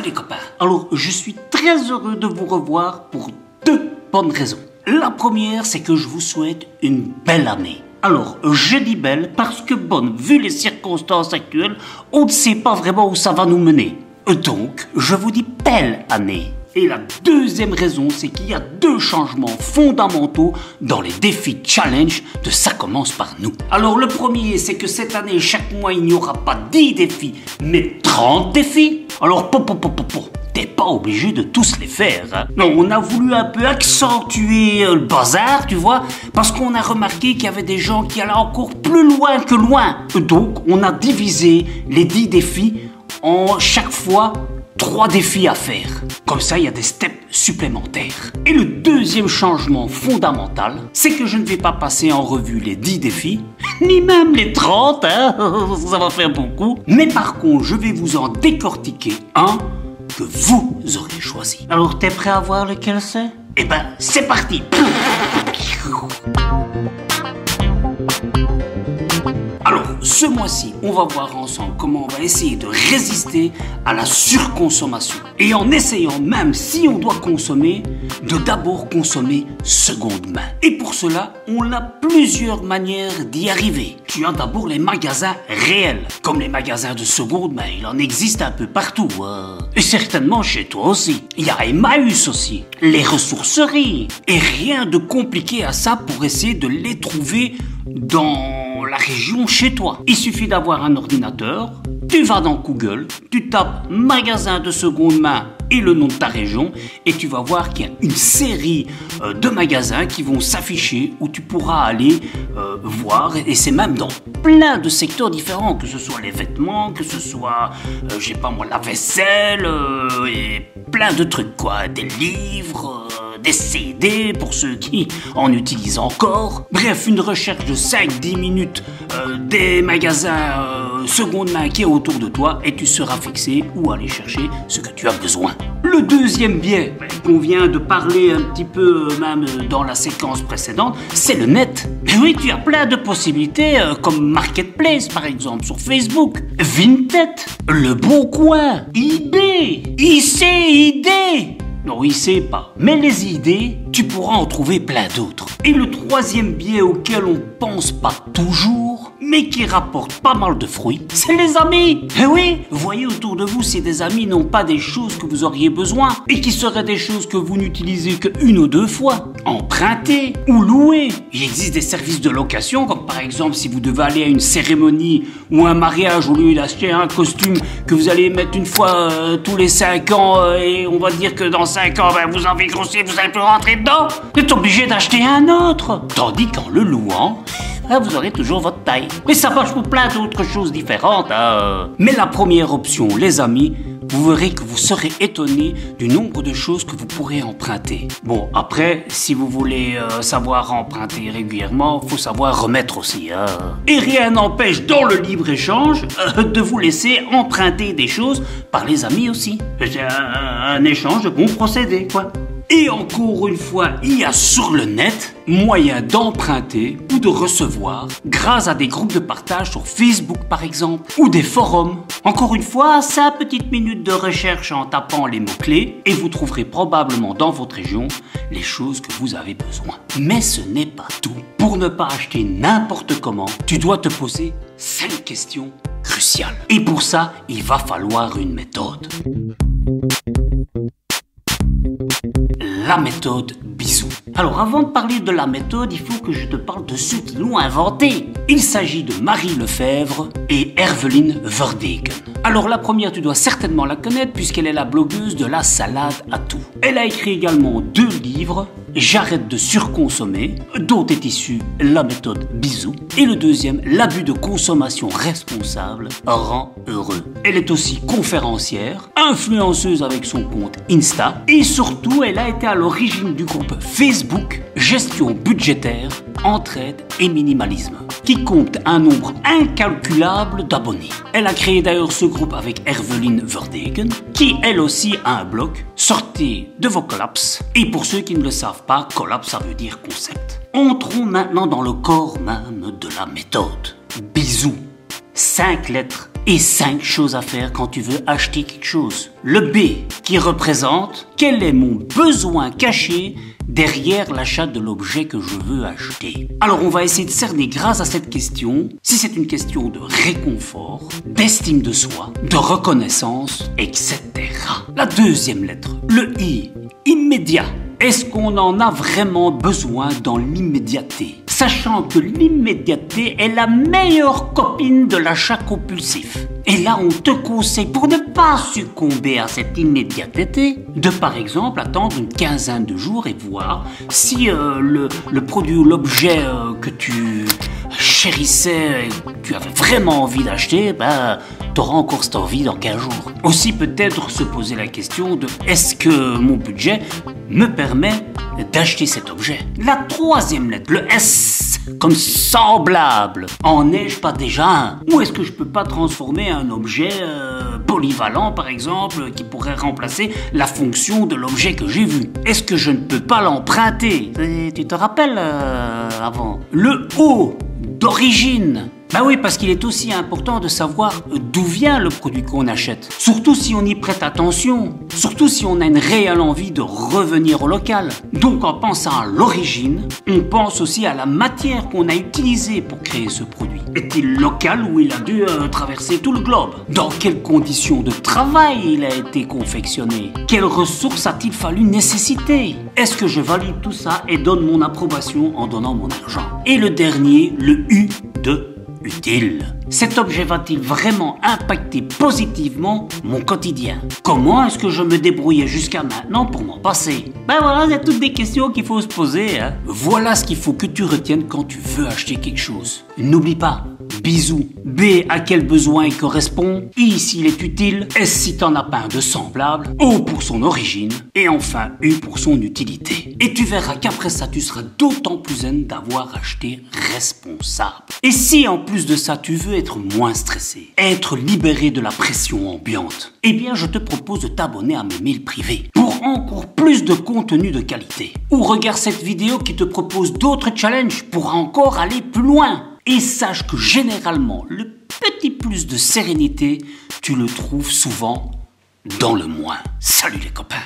les copains. Alors, je suis très heureux de vous revoir pour deux bonnes raisons. La première, c'est que je vous souhaite une belle année. Alors, je dis belle parce que, vu les circonstances actuelles, on ne sait pas vraiment où ça va nous mener. Donc, je vous dis belle année. Et la deuxième raison, c'est qu'il y a deux changements fondamentaux dans les défis challenge de Ça commence par nous. Alors le premier, c'est que cette année, chaque mois, il n'y aura pas 10 défis, mais 30 défis. Alors, t'es pas obligé de tous les faire. Hein. Non, on a voulu un peu accentuer le bazar, tu vois, parce qu'on a remarqué qu'il y avait des gens qui allaient encore plus loin que loin. Donc, on a divisé les 10 défis en chaque fois 3 défis à faire. Comme ça, il y a des steps supplémentaires. Et le deuxième changement fondamental, c'est que je ne vais pas passer en revue les 10 défis, ni même les 30, hein, ça va faire beaucoup. Mais par contre, je vais vous en décortiquer un que vous aurez choisi. Alors, t'es prêt à voir lequel c'est? Eh ben, c'est parti. Alors, ce mois-ci, on va voir ensemble comment on va essayer de résister à la surconsommation. Et en essayant, même si on doit consommer, de d'abord consommer seconde main. Et pour cela, on a plusieurs manières d'y arriver. Tu as d'abord les magasins réels, comme les magasins de seconde main. Il en existe un peu partout. Et certainement chez toi aussi. Il y a Emmaüs aussi, les ressourceries. Et rien de compliqué à ça pour essayer de les trouver dans la région chez toi. Il suffit d'avoir un ordinateur, tu vas dans Google, tu tapes magasin de seconde main et le nom de ta région et tu vas voir qu'il y a une série de magasins qui vont s'afficher où tu pourras aller voir, et c'est même dans plein de secteurs différents, que ce soit les vêtements, que ce soit, je sais pas moi, la vaisselle et plein de trucs quoi, des livres, des CD pour ceux qui en utilisent encore. Bref, une recherche de 5-10 minutes des magasins seconde main qui est autour de toi et tu seras fixé où aller chercher ce que tu as besoin. Le deuxième biais qu'on vient de parler un petit peu même dans la séquence précédente, c'est le net. Et oui, tu as plein de possibilités comme Marketplace par exemple sur Facebook, Vinted, Le Bon Coin, eBay, ICID. Non, il sait pas. Mais les idées, tu pourras en trouver plein d'autres. Et le troisième biais auquel on pense pas toujours, mais qui rapporte pas mal de fruits, c'est les amis. Eh oui, voyez autour de vous si des amis n'ont pas des choses que vous auriez besoin et qui seraient des choses que vous n'utilisez qu'une ou deux fois. Emprunter ou louer. Il existe des services de location, comme par exemple si vous devez aller à une cérémonie ou un mariage, au lieu d'acheter un costume que vous allez mettre une fois tous les 5 ans et on va dire que dans 5 ans, vous avez grossi, vous allez plus rentrer dedans. Vous êtes obligé d'acheter un autre. Tandis qu'en le louant, vous aurez toujours votre taille. Mais ça marche pour plein d'autres choses différentes. Mais la première option, les amis, vous verrez que vous serez étonné du nombre de choses que vous pourrez emprunter. Bon, après, si vous voulez savoir emprunter régulièrement, faut savoir remettre aussi. Et rien n'empêche dans le libre-échange de vous laisser emprunter des choses par les amis aussi. C'est un échange de bons procédés, quoi. Et encore une fois, il y a sur le net moyen d'emprunter ou de recevoir grâce à des groupes de partage sur Facebook par exemple, ou des forums. Encore une fois, 5 petites minutes de recherche en tapant les mots-clés et vous trouverez probablement dans votre région les choses que vous avez besoin. Mais ce n'est pas tout. Pour ne pas acheter n'importe comment, tu dois te poser 5 questions cruciales. Et pour ça, il va falloir une méthode. La méthode Bisou. Alors avant de parler de la méthode, il faut que je te parle de ceux qui l'ont inventée. Il s'agit de Marie Lefebvre et Herveline Verdegen. Alors la première, tu dois certainement la connaître puisqu'elle est la blogueuse de la salade à tout. Elle a écrit également 2 livres, J'arrête de surconsommer, dont est issue la méthode Bisou, et le deuxième, L'abus de consommation responsable rend heureux. Elle est aussi conférencière, influenceuse avec son compte Insta, et surtout elle a été à l'origine du groupe Facebook Gestion budgétaire, entraide et minimalisme, qui compte un nombre incalculable d'abonnés. Elle a créé d'ailleurs ce groupe avec Herveline Verdegen, qui elle aussi a un blog, Sortez de vos collapses. Et pour ceux qui ne le savent pas, collapse ça veut dire concept. Entrons maintenant dans le corps même de la méthode. Bisou. 5 lettres et 5 choses à faire quand tu veux acheter quelque chose. Le B qui représente quel est mon besoin caché derrière l'achat de l'objet que je veux acheter. Alors on va essayer de cerner grâce à cette question si c'est une question de réconfort, d'estime de soi, de reconnaissance, etc. La deuxième lettre, le I, immédiat. Est-ce qu'on en a vraiment besoin dans l'immédiateté? Sachant que l'immédiateté est la meilleure copine de l'achat compulsif. Et là, on te conseille, pour ne pas succomber à cette immédiateté, de par exemple attendre une quinzaine de jours et voir si le produit ou l'objet que tu chérissais et que tu avais vraiment envie d'acheter, tu auras encore cette envie dans 15 jours. Aussi peut-être se poser la question de est-ce que mon budget me permet d'acheter cet objet. La troisième lettre, le S, comme semblable. En ai-je pas déjà un? Ou est-ce que je peux pas transformer un objet polyvalent, par exemple, qui pourrait remplacer la fonction de l'objet que j'ai vu? Est-ce que je ne peux pas l'emprunter? Tu te rappelles avant? Le O, d'origine. Bah oui, parce qu'il est aussi important de savoir d'où vient le produit qu'on achète. Surtout si on y prête attention. Surtout si on a une réelle envie de revenir au local. Donc en pensant à l'origine, on pense aussi à la matière qu'on a utilisée pour créer ce produit. Est-il local ou il a dû traverser tout le globe? Dans quelles conditions de travail il a été confectionné? Quelles ressources a-t-il fallu nécessiter? Est-ce que je valide tout ça et donne mon approbation en donnant mon argent? Et le dernier, le U de utile. Cet objet va-t-il vraiment impacter positivement mon quotidien? Comment est-ce que je me débrouillais jusqu'à maintenant pour m'en passer? Voilà, c'est toutes des questions qu'il faut se poser. Voilà ce qu'il faut que tu retiennes quand tu veux acheter quelque chose. N'oublie pas, bisous. B, à quel besoin il correspond? I, s'il est utile. S, si t'en as pas un de semblable. O, pour son origine. Et enfin, U, pour son utilité. Et tu verras qu'après ça, tu seras d'autant plus zen d'avoir acheté responsable. Et si en plus de ça, tu veux être moins stressé, être libéré de la pression ambiante, eh bien je te propose de t'abonner à mes mails privés pour encore plus de contenu de qualité. Ou regarde cette vidéo qui te propose d'autres challenges pour encore aller plus loin. Et sache que généralement, le petit plus de sérénité, tu le trouves souvent dans le moins. Salut les copains!